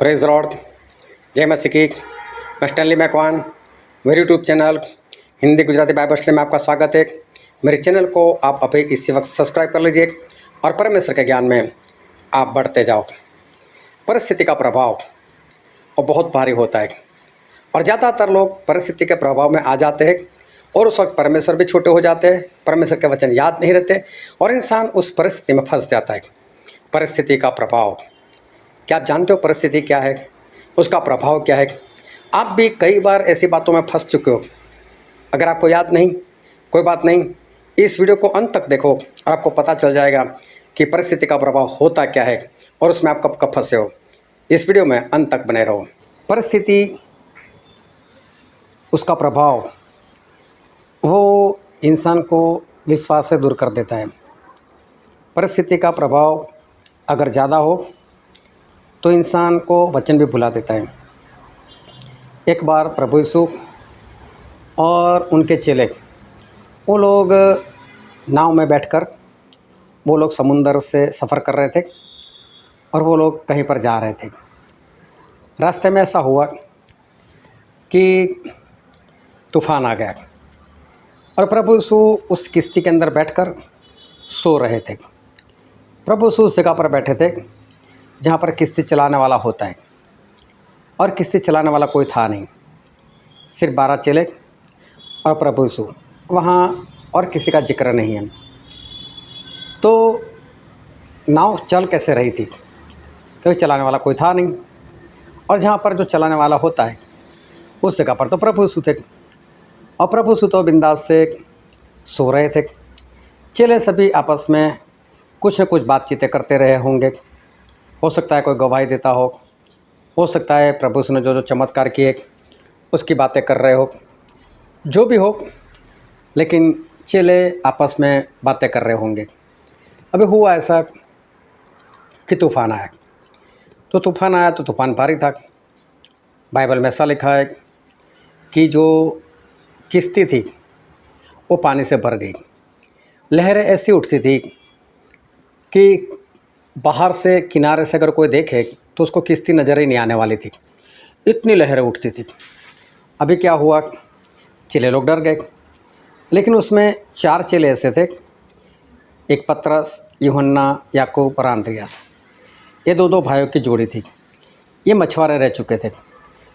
Praise Lord, जय मसीह की। मैं स्टैनली मैकवान, मेरे YouTube channel Hindi Gujarati Bible study में आपका स्वागत है। मेरे चैनल को आप अभी इसी वक्त सब्सक्राइब कर लीजिए और परमेश्वर के ज्ञान में आप बढ़ते जाओ। परिस्थिति का प्रभाव और बहुत भारी होता है और ज़्यादातर लोग परिस्थिति के प्रभाव में आ जाते हैं और उस वक्त परमेश्वर भी छोटे हो जाते हैं, परमेश्वर के वचन याद नहीं रहते और इंसान उस परिस्थिति में फंस जाता है। परिस्थिति का प्रभाव, क्या आप जानते हो परिस्थिति क्या है, उसका प्रभाव क्या है? आप भी कई बार ऐसी बातों में फंस चुके हो। अगर आपको याद नहीं, कोई बात नहीं, इस वीडियो को अंत तक देखो और आपको पता चल जाएगा कि परिस्थिति का प्रभाव होता क्या है और उसमें आप कब कब फंसे हो। इस वीडियो में अंत तक बने रहो। परिस्थिति, उसका प्रभाव वो इंसान को विश्वास से दूर कर देता है। परिस्थिति का प्रभाव अगर ज़्यादा हो तो इंसान को वचन भी भुला देता है। एक बार प्रभु यीशु और उनके चेले, वो लोग नाव में बैठकर वो लोग समुंदर से सफ़र कर रहे थे और वो लोग कहीं पर जा रहे थे। रास्ते में ऐसा हुआ कि तूफ़ान आ गया और प्रभु यीशु उस किश्ती के अंदर बैठकर सो रहे थे। प्रभु यीशु उस जगह पर बैठे थे जहाँ पर किश्ती चलाने वाला होता है और किश्ती चलाने वाला कोई था नहीं, सिर्फ 12 चेले और प्रभु यीशु वहाँ, और किसी का जिक्र नहीं है। तो नाव चल कैसे रही थी? क्योंकि चलाने वाला कोई था नहीं और जहाँ पर जो चलाने वाला होता है उस जगह पर तो प्रभु यीशु थे और प्रभु यीशु तो बिंदास से सो रहे थे। चेले सभी आपस में कुछ न कुछ बातचीतें करते रहे होंगे। हो सकता है कोई गवाही देता हो सकता है प्रभु यीशु ने जो जो चमत्कार किए उसकी बातें कर रहे हो, जो भी हो, लेकिन चेले आपस में बातें कर रहे होंगे। अभी हुआ ऐसा कि तूफ़ान आया। तो तूफ़ान आया तो तूफ़ान भारी था। बाइबल में ऐसा लिखा है कि जो किश्ती थी वो पानी से भर गई। लहरें ऐसी उठती थी कि बाहर से, किनारे से अगर कोई देखे तो उसको किश्ती नज़र ही नहीं आने वाली थी, इतनी लहरें उठती थी। अभी क्या हुआ, चेले लोग डर गए, लेकिन उसमें 4 चेले ऐसे थे, एक पतरस, यूहन्ना, याकूब और अंद्रियास। ये दो भाइयों की जोड़ी थी। ये मछुआरे रह चुके थे,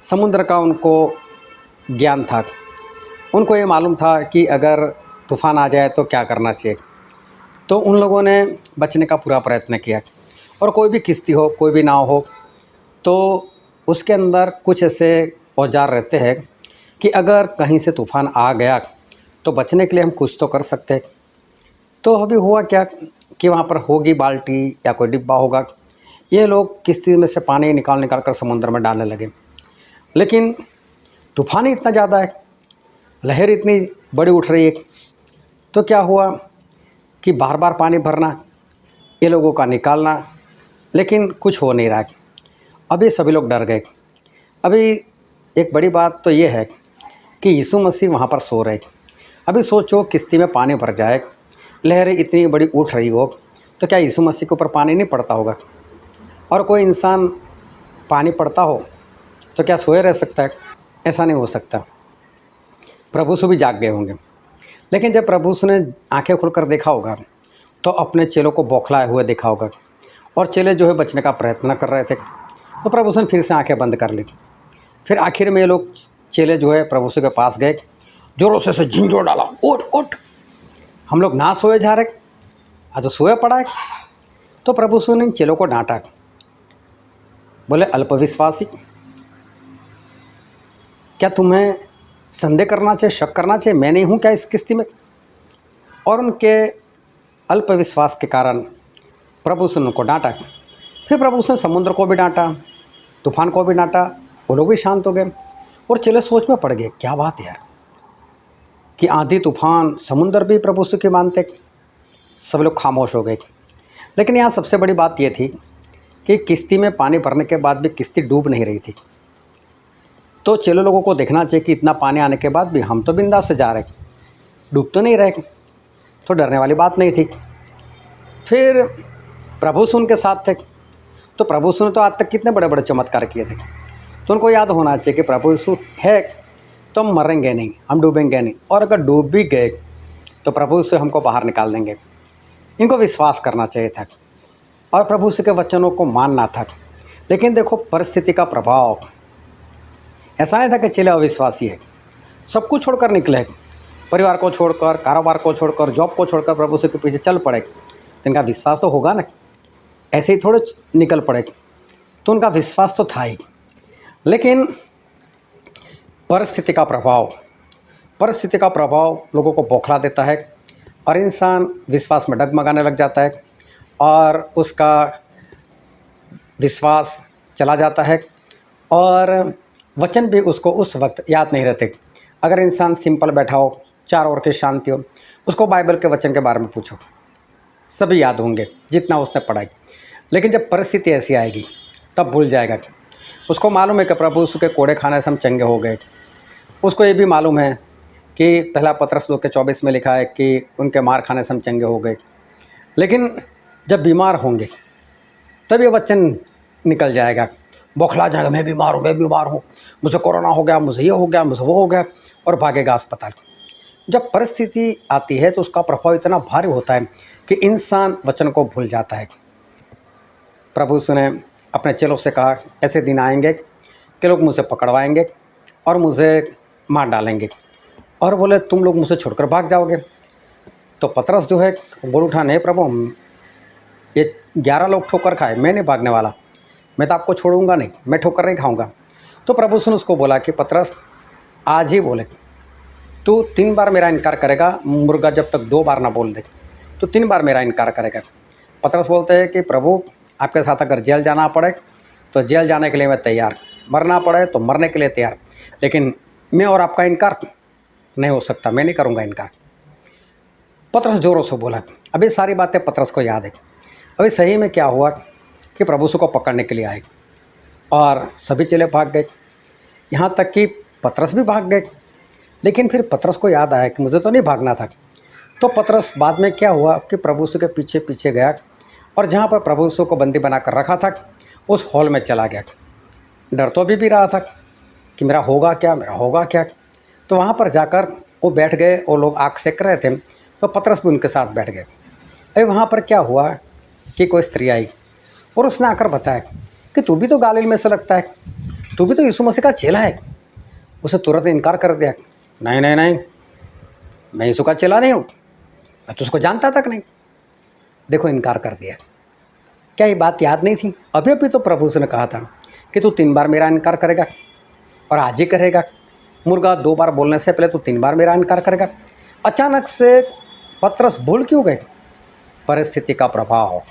समुद्र का उनको ज्ञान था। उनको ये मालूम था कि अगर तूफ़ान आ जाए तो क्या करना चाहिए। तो उन लोगों ने बचने का पूरा प्रयत्न किया और कोई भी किश्ती हो, कोई भी नाव हो, तो उसके अंदर कुछ ऐसे औजार रहते हैं कि अगर कहीं से तूफ़ान आ गया तो बचने के लिए हम कुछ तो कर सकते हैं। तो अभी हुआ क्या कि वहाँ पर होगी बाल्टी या कोई डिब्बा होगा। ये लोग किश्ती में से पानी निकाल कर समुद्र में डालने लगे, लेकिन तूफ़ान ही इतना ज़्यादा है, लहर इतनी बड़ी उठ रही है। तो क्या हुआ कि बार बार पानी भरना, ये लोगों का निकालना, लेकिन कुछ हो नहीं रहा। अभी सभी लोग डर गए। अभी एक बड़ी बात तो ये है कि यीशु मसीह वहाँ पर सो रहे। अभी सोचो, किश्ती में पानी भर जाए, लहरें इतनी बड़ी उठ रही हो, तो क्या यीशु मसीह के ऊपर पानी नहीं पड़ता होगा? और कोई इंसान पानी पड़ता हो तो क्या सोए रह सकता है? ऐसा नहीं हो सकता। प्रभु यीशु भी जाग गए होंगे, लेकिन जब प्रभु यीशु ने आंखें खुलकर देखा होगा तो अपने चेलों को बौखलाए हुए देखा होगा और चेले जो है बचने का प्रयत्न कर रहे थे। तो प्रभु यीशु ने फिर से आंखें बंद कर ली। फिर आखिर में ये लोग चेले जो है प्रभु यीशु के पास गए, जोरों से झिंझोर डाला, उठ उठ, हम लोग ना सोए जा रहे, आज तो सोए पड़ा है। तो प्रभु यीशु ने चेलों को डांटा, बोले, अल्पविश्वासी, क्या तुम्हें संदेह करना चाहिए, शक करना चाहिए, मैं नहीं हूँ क्या इस किश्ती में? और उनके अल्पविश्वास के कारण प्रभु यीशु ने उनको डांटा। फिर प्रभु यीशु ने समुद्र को भी डांटा, तूफान को भी डांटा, वो लोग भी शांत हो गए और चेले सोच में पड़ गए, क्या बात है यार कि आंधी तूफान समुद्र भी प्रभु यीशु की मानते। सब लोग खामोश हो गए। लेकिन यहाँ सबसे बड़ी बात यह थी कि किश्ती में पानी भरने के बाद भी किश्ती डूब नहीं रही थी। तो चेले लोगों को देखना चाहिए कि इतना पानी आने के बाद भी हम तो बिंदास से जा रहे, डूब तो नहीं रहे, तो डरने वाली बात नहीं थी। फिर प्रभु यीशु उनके साथ थे तो प्रभु यीशु ने तो आज तक कितने बड़े बड़े चमत्कार किए थे। तो उनको याद होना चाहिए कि प्रभु यीशु है तो हम मरेंगे नहीं, हम डूबेंगे नहीं, और अगर डूब भी गए तो प्रभु यीशु हमको बाहर निकाल देंगे। इनको विश्वास करना चाहिए था और प्रभु यीशु के वचनों को मानना था। लेकिन देखो परिस्थिति का प्रभाव, ऐसा नहीं था कि चले अविश्वासी है, सब कुछ छोड़कर निकले, परिवार को छोड़कर, कारोबार को छोड़कर, जॉब को छोड़कर प्रभु यीशु के पीछे चल पड़े, तो इनका विश्वास तो होगा ना, ऐसे ही थोड़े निकल पड़े। तो उनका विश्वास तो था ही, लेकिन परिस्थिति का प्रभाव लोगों को बौखला देता है और इंसान विश्वास में डगमगाने लग जाता है और उसका विश्वास चला जाता है और वचन भी उसको उस वक्त याद नहीं रहते। अगर इंसान सिंपल बैठा हो, चारों ओर की शांति हो, उसको बाइबल के वचन के बारे में पूछो, सभी याद होंगे जितना उसने पढ़ाई। लेकिन जब परिस्थिति ऐसी आएगी तब भूल जाएगा। उसको मालूम है कि प्रभु यीशु के कोड़े खाने से हम चंगे हो गए। उसको ये भी मालूम है कि पहला पत्रस 2:24 में लिखा है कि उनके मार खाने से हम चंगे हो गए। लेकिन जब बीमार होंगे तब ये वचन निकल जाएगा, बौखला जाएगा, मैं बीमार हूँ, मुझे कोरोना हो गया, मुझे ये हो गया, मुझे वो हो गया, और भागेगा अस्पताल। जब परिस्थिति आती है तो उसका प्रभाव इतना भारी होता है कि इंसान वचन को भूल जाता है। प्रभु यीशु ने अपने चेलों से कहा, ऐसे दिन आएंगे कि लोग मुझे पकड़वाएंगे और मुझे मार डालेंगे, और बोले तुम लोग मुझसे छोड़कर भाग जाओगे। तो पतरस जो है बोल उठा, नहीं प्रभु, ये 11 लोग ठोकर खाए, मैं नहीं भागने वाला, मैं तो आपको छोड़ूंगा नहीं, मैं ठोकर नहीं खाऊंगा। तो प्रभु यीशु ने उसको बोला कि पतरस, आज ही बोले तू 3 बार मेरा इनकार करेगा, मुर्गा जब तक 2 बार ना बोल दे तो 3 बार मेरा इनकार करेगा। पतरस बोलते हैं कि प्रभु, आपके साथ अगर जेल जाना पड़े तो जेल जाने के लिए मैं तैयार, मरना पड़े तो मरने के लिए तैयार, लेकिन मैं और आपका इनकार नहीं हो सकता, मैं नहीं करूँगा इनकार। पतरस जोरों से बोला। अभी सारी बातें पतरस को याद है। अभी सही में क्या हुआ कि प्रभु यीशु को पकड़ने के लिए आए और सभी चेले भाग गए, यहाँ तक कि पतरस भी भाग गए। लेकिन फिर पतरस को याद आया कि मुझे तो नहीं भागना था। तो पतरस बाद में क्या हुआ कि प्रभु यीशु के पीछे पीछे गया और जहाँ पर प्रभु यीशु को बंदी बनाकर रखा था उस हॉल में चला गया। डर तो अभी भी रहा था कि मेरा होगा क्या। तो वहाँ पर जाकर वो बैठ गए और लोग आग सेक रहे थे, तो पतरस भी उनके साथ बैठ गए। अभी वहाँ पर क्या हुआ कि कोई स्त्री आई और उसने आकर बताया कि तू भी तो गालील में से लगता है, तू भी तो यीशु मसीह का चेला है। उसे तुरंत इनकार कर दिया, नहीं, मैं यीशु का चेला नहीं हूँ, मैं तो उसको जानता तक नहीं। देखो, इनकार कर दिया। क्या ये बात याद नहीं थी? अभी तो प्रभु से ने कहा था कि तू 3 बार मेरा इनकार करेगा और आज ही करेगा। मुर्गा 2 बार बोलने से पहले तू 3 बार मेरा इनकार करेगा। अचानक से पतरस भूल क्यों गए? परिस्थिति का प्रभाव,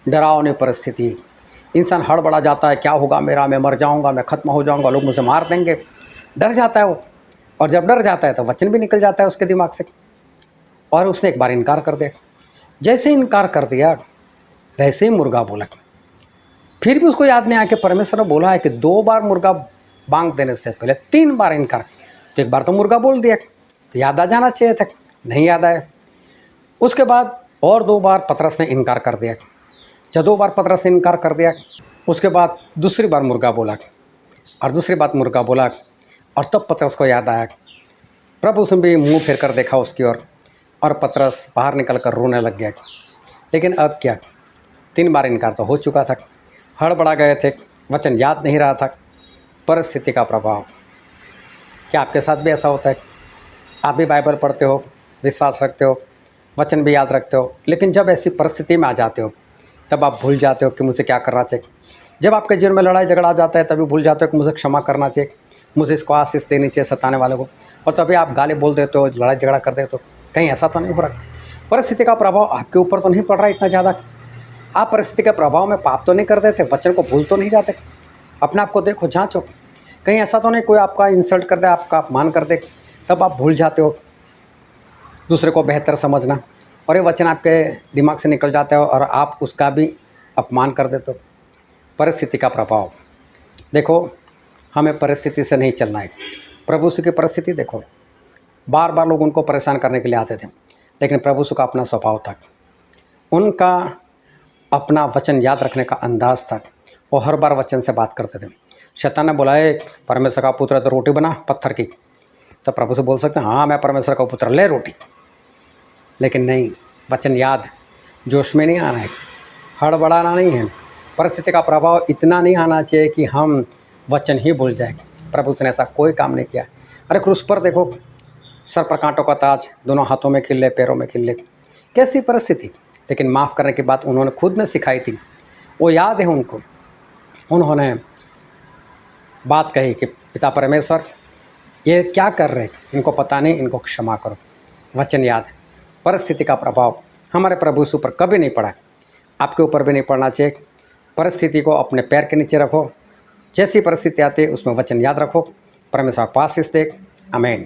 डरावनी परिस्थिति, इंसान हड़बड़ा जाता है, क्या होगा मेरा, मैं मर जाऊंगा, मैं खत्म हो जाऊंगा, लोग मुझे मार देंगे, डर जाता है वो। और जब डर जाता है तो वचन भी निकल जाता है उसके दिमाग से, और उसने एक बार इनकार कर दिया। जैसे इनकार कर दिया वैसे ही मुर्गा बोला। फिर भी उसको याद नहीं आया कि परमेश्वर ने बोला है कि 2 बार मुर्गा बांग देने से पहले 3 बार इनकार। तो एक बार तो मुर्गा बोल दिया तो याद आ जाना चाहिए था, नहीं याद आया। उसके बाद और 2 बार पतरस ने इनकार कर दिया। जब 2 बार पतरस ने इनकार कर दिया, उसके बाद दूसरी बार मुर्गा बोला और दूसरी बार मुर्गा बोला, और तब पतरस को याद आया। प्रभु उसने भी मुंह फेर कर देखा उसकी ओर, और पतरस बाहर निकल कर रोने लग गया। लेकिन अब क्या, 3 बार इनकार तो हो चुका था, हड़बड़ा गए थे, वचन याद नहीं रहा था। परिस्थिति का प्रभाव। क्या आपके साथ भी ऐसा होता है? आप भी बाइबल पढ़ते हो, विश्वास रखते हो, वचन भी याद रखते हो, लेकिन जब ऐसी परिस्थिति में आ जाते हो तब आप भूल जाते हो कि मुझे क्या करना चाहिए। जब आपके जीवन में लड़ाई झगड़ा आ जाता है तभी भूल जाते हो कि मुझे क्षमा करना चाहिए, मुझे इसको आशीष देनी चाहिए सताने वाले को, और तभी आप गाली बोल देते हो, लड़ाई झगड़ा कर देते हो। कहीं ऐसा तो नहीं हो रहा? परिस्थिति का प्रभाव आपके ऊपर तो नहीं पड़ रहा इतना ज़्यादा? आप परिस्थिति के प्रभाव में पाप तो नहीं कर देते, वचन को भूल तो नहीं जाते? अपने आप को देखो, जांचो, कहीं ऐसा तो नहीं कोई आपका इंसल्ट कर दे, आपका अपमान कर दे, तब आप भूल जाते हो दूसरे को बेहतर समझना, और ये वचन आपके दिमाग से निकल जाता है और आप उसका भी अपमान कर देते हो। परिस्थिति का प्रभाव। देखो, हमें परिस्थिति से नहीं चलना है। प्रभु यीशु की परिस्थिति देखो, बार बार लोग उनको परेशान करने के लिए आते थे, लेकिन प्रभु यीशु का अपना स्वभाव था। उनका अपना वचन याद रखने का अंदाज था। वो हर बार वचन से बात करते थे। शैतान ने बोला, "ए परमेश्वर का पुत्र है तो रोटी बना पत्थर की।" तो प्रभु से बोल सकते हैं, हाँ मैं परमेश्वर का पुत्र, ले रोटी। लेकिन नहीं, वचन याद, जोश में नहीं आना है, हड़बड़ाना नहीं है। परिस्थिति का प्रभाव इतना नहीं आना चाहिए कि हम वचन ही भूल जाए। प्रभु ने ऐसा कोई काम नहीं किया। अरे क्रूस पर देखो, सर पर कांटों का ताज, दोनों हाथों में खिल्ले, पैरों में खिल्ले, कैसी परिस्थिति। लेकिन माफ़ करने की बात उन्होंने खुद में सिखाई थी, वो याद है उनको। उन्होंने बात कही कि पिता परमेश्वर, ये क्या कर रहे, इनको पता नहीं, इनको क्षमा करो। वचन याद। परिस्थिति का प्रभाव हमारे प्रभु यीशु पर कभी नहीं पड़ा, आपके ऊपर भी नहीं पड़ना चाहिए। परिस्थिति को अपने पैर के नीचे रखो, जैसी परिस्थिति आती है उसमें वचन याद रखो। परमेश्वर पास दे। आमीन।